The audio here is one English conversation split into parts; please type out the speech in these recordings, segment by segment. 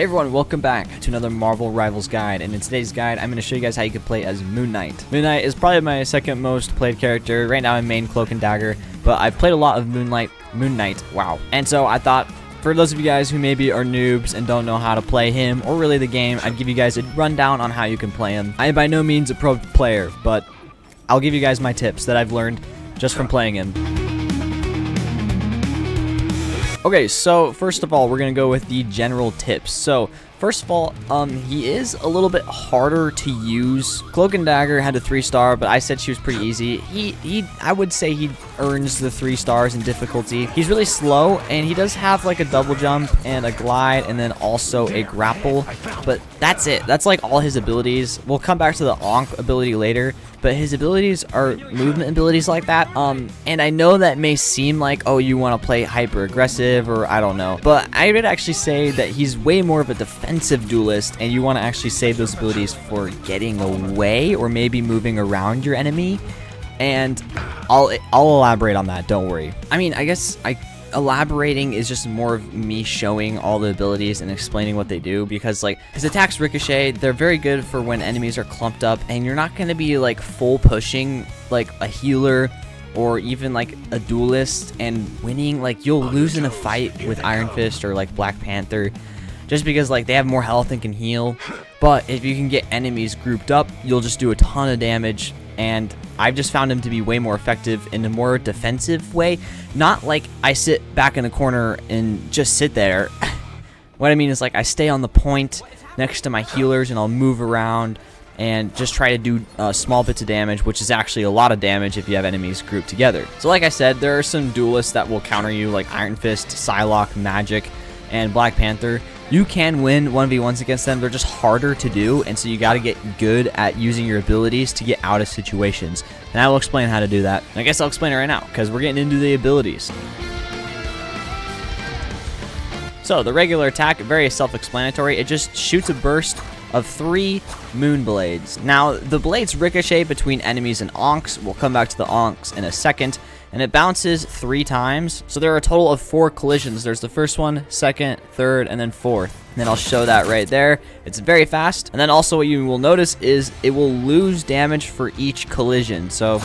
Hey everyone, welcome back to another Marvel Rivals guide, and in today's guide I'm going to show you guys how you can play as Moon Knight. Moon Knight is probably my second most played character. Right now I'm main Cloak and Dagger, but I've played a lot of Moon Knight, wow. And so I thought, for those of you guys who maybe are noobs and don't know how to play him, or really the game, I'd give you guys a rundown on how you can play him. I am by no means a pro player, but I'll give you guys my tips that I've learned just from playing him. Okay, so first of all, we're going to go with the general tips. So, first of all, he is a little bit harder to use. Cloak and Dagger had a 3-star, but I said she was pretty easy. I would say he earns the 3 stars in difficulty. He's really slow, and he does have like a double jump and a glide, and then also a grapple, but that's it. That's like all his abilities. We'll come back to the Ankh ability later, but his abilities are movement abilities like that. And I know that may seem like, oh, you want to play hyper aggressive, or I don't know, but I would actually say that he's way more of a defensive duelist, and you want to actually save those abilities for getting away or maybe moving around your enemy. And I'll elaborate on that, don't worry. I mean, I guess elaborating is just more of me showing all the abilities and explaining what they do, because like his attacks ricochet, they're very good for when enemies are clumped up and you're not going to be like full pushing like a healer or even like a duelist and winning. Like you'll lose in a fight with Iron Fist or like Black Panther just because like they have more health and can heal. But if you can get enemies grouped up, you'll just do a ton of damage. And I've just found him to be way more effective in a more defensive way. Not like I sit back in the corner and just sit there. What I mean is like I stay on the point next to my healers and I'll move around and just try to do small bits of damage, which is actually a lot of damage if you have enemies grouped together. So like I said, there are some duelists that will counter you, like Iron Fist, Psylocke, Magic, and Black Panther. You can win 1v1s against them. They're just harder to do, and so you got to get good at using your abilities to get out of situations. And I will explain how to do that. I guess I'll explain it right now, because we're getting into the abilities. So, the regular attack, very self-explanatory. It just shoots a burst of 3 moon blades. Now, the blades ricochet between enemies and Ankhs. We'll come back to the Ankhs in a second. And it bounces 3 times. So there are a total of 4 collisions. There's the first one, second, third, and then fourth. And then I'll show that right there. It's very fast. And then also what you will notice is it will lose damage for each collision. So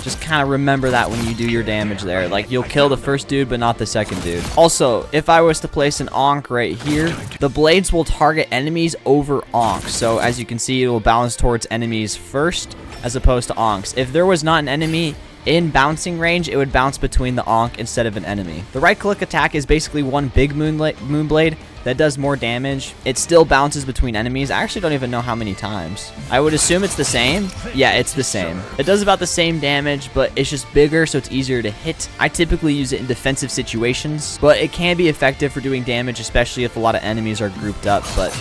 just kind of remember that when you do your damage there. Like you'll kill the first dude, but not the second dude. Also, if I was to place an Ankh right here, the blades will target enemies over Ankhs. So as you can see, it will bounce towards enemies first as opposed to Ankhs. If there was not an enemy in bouncing range, it would bounce between the Ankh instead of an enemy. The right click attack is basically one big moon blade that does more damage. It still bounces between enemies. I actually don't even know how many times. I would assume it's the same. Yeah, it's the same. It does about the same damage, but it's just bigger, so it's easier to hit. I typically use it in defensive situations, but it can be effective for doing damage, especially if a lot of enemies are grouped up. But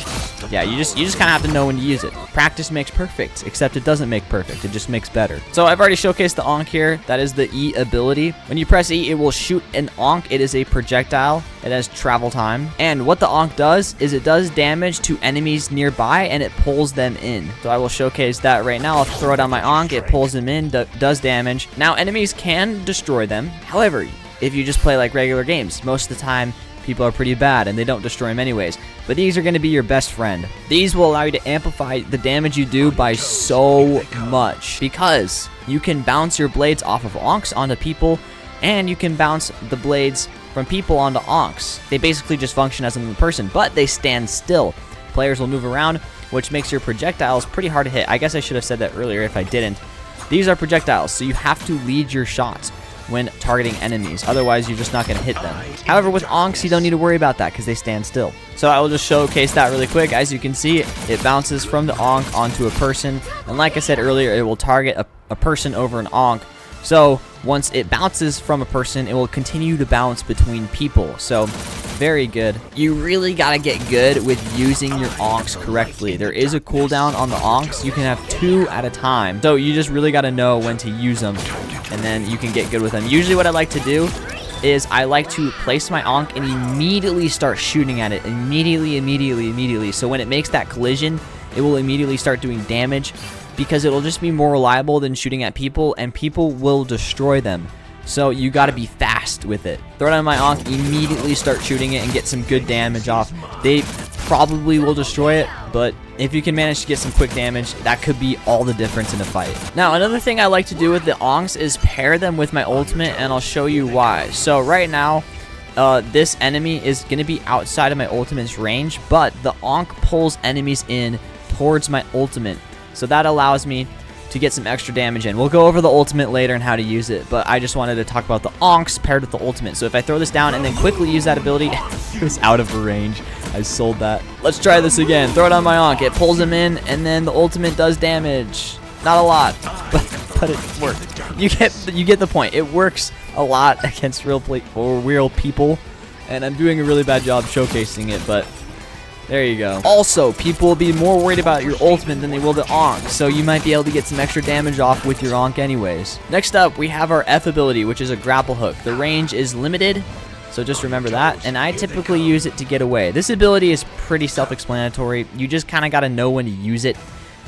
yeah, you just kind of have to know when to use it. Practice makes perfect, except it doesn't make perfect. It just makes better. So I've already showcased the Ankh here. That is the E ability. When you press E, it will shoot an Ankh. It is a projectile. It has travel time. And what the Ankh does is it does damage to enemies nearby and it pulls them in. So I will showcase that right now. I'll throw down my Ankh. It pulls them in, does damage. Now enemies can destroy them. However, if you just play like regular games, most of the time people are pretty bad and they don't destroy them anyways. But these are going to be your best friend. These will allow you to amplify the damage you do by so much, because you can bounce your blades off of Ankhs onto people, and you can bounce the blades from people onto Ankhs. They basically just function as another person, but they stand still. Players will move around, which makes your projectiles pretty hard to hit. I guess I should have said that earlier if I didn't. These are projectiles, so you have to lead your shots when targeting enemies. Otherwise, you're just not going to hit them. However, with Ankhs, you don't need to worry about that because they stand still. So I will just showcase that really quick. As you can see, it bounces from the Ankh onto a person. And like I said earlier, it will target a person over an Ankh. So once it bounces from a person, it will continue to bounce between people. So very good. You really got to get good with using your Ankhs correctly. There is a cooldown on the Ankhs. You can have 2 at a time. So you just really got to know when to use them, and then you can get good with them. Usually what I like to do is I like to place my Ankh and immediately start shooting at it. Immediately. So when it makes that collision, it will immediately start doing damage, because it'll just be more reliable than shooting at people, and people will destroy them. So you got to be fast with it. Throw down my Ankh, immediately start shooting it and get some good damage off. probably will destroy it, but if you can manage to get some quick damage, that could be all the difference in a fight. Now, another thing I like to do with the Onks is pair them with my ultimate, and I'll show you why. So right now, this enemy is going to be outside of my ultimate's range, but the Onk pulls enemies in towards my ultimate. So that allows me to get some extra damage in. We'll go over the ultimate later and how to use it, but I just wanted to talk about the Onks paired with the ultimate. So if I throw this down and then quickly use that ability, it was out of range. I sold that. Let's try this again. Throw it on my Onk. It pulls him in, and then the ultimate does damage. Not a lot, but it worked. You get the point. It works a lot against real people, and I'm doing a really bad job showcasing it, but there you go. Also, people will be more worried about your ultimate than they will the Onk, so you might be able to get some extra damage off with your Onk anyways. Next up, we have our F ability, which is a grapple hook. The range is limited, so just remember that, and I typically use it to get away. This ability is pretty self-explanatory. You just kind of got to know when to use it.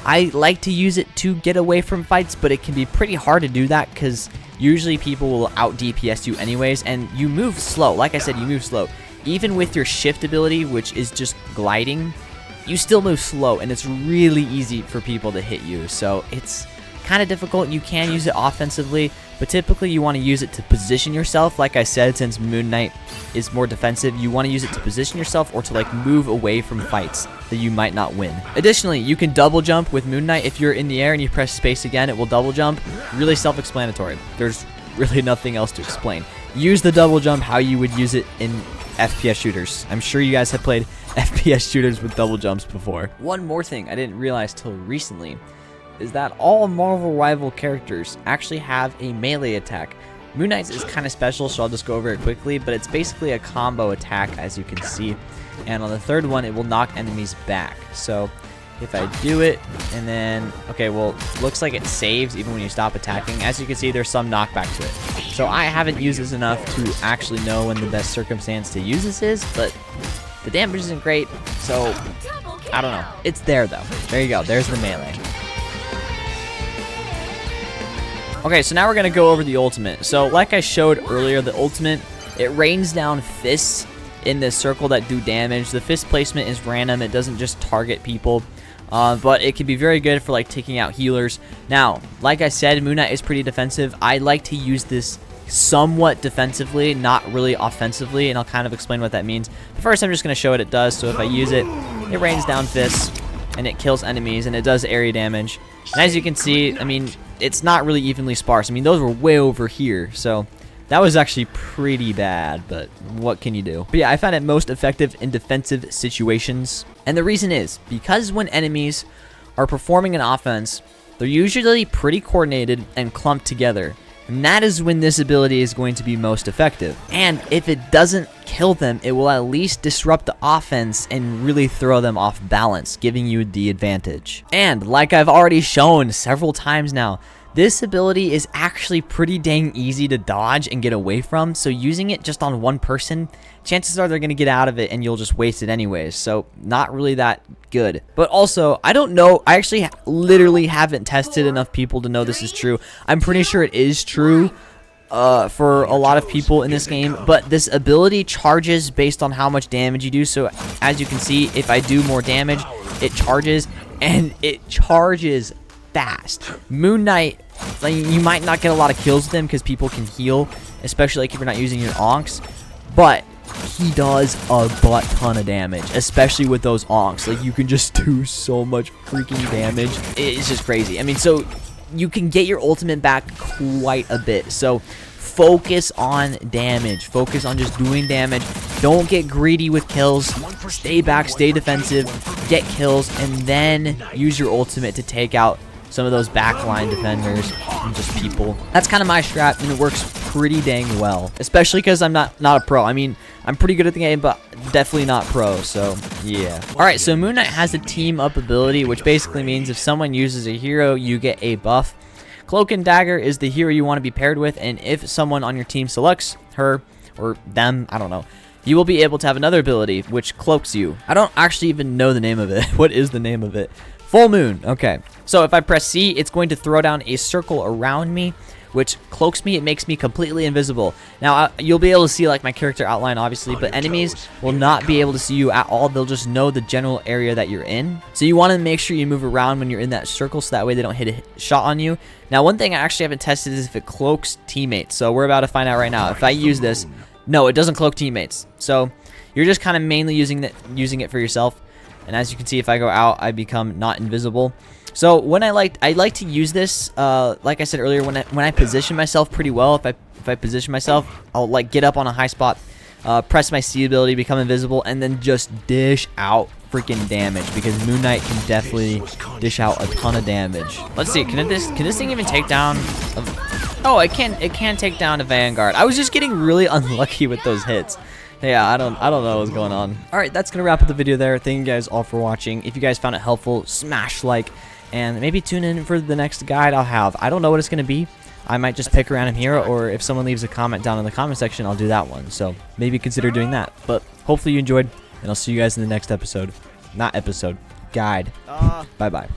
I like to use it to get away from fights, but it can be pretty hard to do that because usually people will out DPS you anyways, and you move slow. Like I said, you move slow. Even with your shift ability, which is just gliding, you still move slow, and it's really easy for people to hit you. So it's kind of difficult. You can use it offensively, but typically you want to use it to position yourself. Like I said, since Moon Knight is more defensive, you want to use it to position yourself or to like move away from fights that you might not win. Additionally, you can double jump with Moon Knight. If you're in the air and you press space again, it will double jump. Really self-explanatory. There's really nothing else to explain. Use the double jump how you would use it in FPS shooters. I'm sure you guys have played FPS shooters with double jumps before. One more thing I didn't realize till recently is that all Marvel Rival characters actually have a melee attack. Moon Knight's is kind of special, so I'll just go over it quickly, but it's basically a combo attack, as you can see. And on the third one, it will knock enemies back. So if I do it, and then, okay, well, looks like it saves even when you stop attacking. As you can see, there's some knockback to it. So I haven't used this enough to actually know when the best circumstance to use this is, but the damage isn't great, so I don't know. It's there, though. There you go. There's the melee. Okay, so now we're going to go over the ultimate. So like I showed earlier, the ultimate, it rains down fists in this circle that do damage. The fist placement is random. It doesn't just target people. But it can be very good for like taking out healers. Now, like I said, Moon Knight is pretty defensive. I like to use this somewhat defensively, not really offensively, and I'll kind of explain what that means. But first, I'm just going to show what it does. So if I use it, it rains down fists, and it kills enemies, and it does area damage. And as you can see, I mean, it's not really evenly sparse. I mean, those were way over here, so that was actually pretty bad, but what can you do? But yeah, I found it most effective in defensive situations. And the reason is because when enemies are performing an offense, they're usually pretty coordinated and clumped together. And that is when this ability is going to be most effective. And if it doesn't kill them, it will at least disrupt the offense and really throw them off balance, giving you the advantage. And like I've already shown several times now, this ability is actually pretty dang easy to dodge and get away from, so using it just on one person, chances are they're going to get out of it and you'll just waste it anyways, so not really that good. But also, I don't know, I actually literally haven't tested enough people to know this is true. I'm pretty sure it is true for a lot of people in this game, but this ability charges based on how much damage you do, so as you can see, if I do more damage, it charges, and it charges fast. Moon Knight, like, you might not get a lot of kills with him because people can heal, especially like if you're not using your onks, but he does a butt ton of damage, especially with those onks. Like, you can just do so much freaking damage. It's just crazy. I mean, so you can get your ultimate back quite a bit, so focus on damage. Focus on just doing damage. Don't get greedy with kills. Stay back, stay defensive, get kills, and then use your ultimate to take out some of those backline defenders and just people. That's kind of my strat, and it works pretty dang well, especially because I'm not a pro. I mean, I'm pretty good at the game, but definitely not pro, so yeah. Alright, so Moon Knight has a team up ability, which basically means if someone uses a hero, you get a buff. Cloak and Dagger is the hero you want to be paired with, and if someone on your team selects her or them, I don't know, you will be able to have another ability which cloaks you. I don't actually even know the name of it. What is the name of it? Full Moon. Okay. So if I press C, it's going to throw down a circle around me, which cloaks me. It makes me completely invisible. Now, you'll be able to see like my character outline, obviously, but enemies will not be able to see you at all. They'll just know the general area that you're in. So you want to make sure you move around when you're in that circle, so that way they don't hit a shot on you. Now, one thing I actually haven't tested is if it cloaks teammates. So we're about to find out right now. If I use this, no, it doesn't cloak teammates. So you're just kind of mainly using it for yourself. And as you can see, if I go out, I become not invisible. So when I like to use this, like I said earlier, when I position myself pretty well, if I position myself, I'll like get up on a high spot, press my C ability, become invisible, and then just dish out freaking damage, because Moon Knight can definitely dish out a ton of damage. Let's see, can this thing even take down? Oh, it can take down a Vanguard. I was just getting really unlucky with those hits. Yeah, I don't know what's going on. Alright, that's gonna wrap up the video there. Thank you guys all for watching. If you guys found it helpful, smash like, and maybe tune in for the next guide I'll have. I don't know what it's gonna be. I might just pick a random hero, or if someone leaves a comment down in the comment section, I'll do that one. So maybe consider doing that. But hopefully you enjoyed, and I'll see you guys in the next episode. Not episode, guide. Bye-bye.